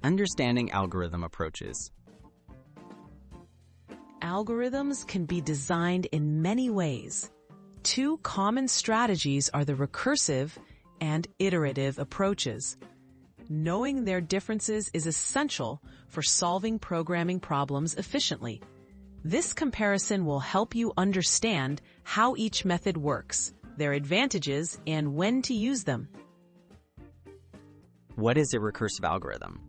Understanding algorithm approaches. Algorithms can be designed in many ways. Two common strategies are the recursive and iterative approaches. Knowing their differences is essential for solving programming problems efficiently. This comparison will help you understand how each method works, their advantages, and when to use them. What is a recursive algorithm?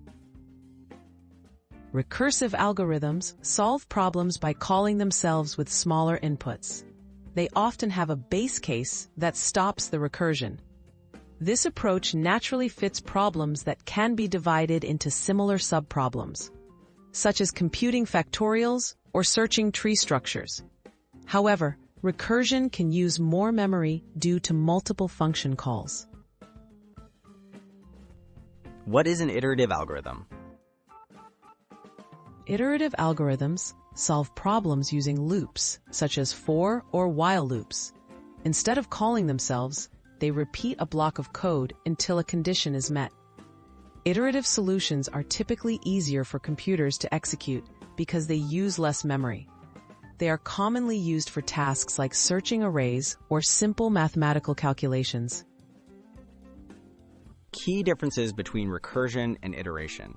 Recursive algorithms solve problems by calling themselves with smaller inputs. They often have a base case that stops the recursion. This approach naturally fits problems that can be divided into similar subproblems, such as computing factorials or searching tree structures. However, recursion can use more memory due to multiple function calls. What is an iterative algorithm? Iterative algorithms solve problems using loops, such as for or while loops. Instead of calling themselves, they repeat a block of code until a condition is met. Iterative solutions are typically easier for computers to execute because they use less memory. They are commonly used for tasks like searching arrays or simple mathematical calculations. Key differences between recursion and iteration.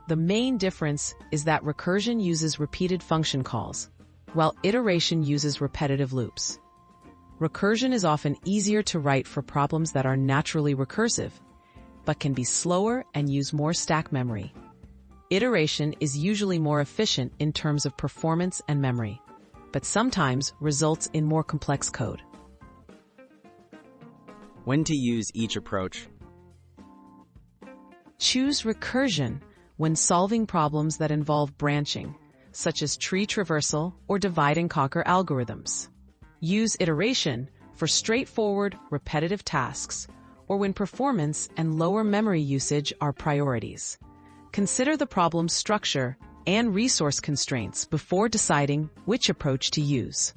The main difference is that recursion uses repeated function calls, while iteration uses repetitive loops. Recursion is often easier to write for problems that are naturally recursive, but can be slower and use more stack memory. Iteration is usually more efficient in terms of performance and memory, but sometimes results in more complex code. When to use each approach. Choose recursion when solving problems that involve branching, such as tree traversal or divide-and-conquer algorithms. Use iteration for straightforward, repetitive tasks, or when performance and lower memory usage are priorities. Consider the problem's structure and resource constraints before deciding which approach to use.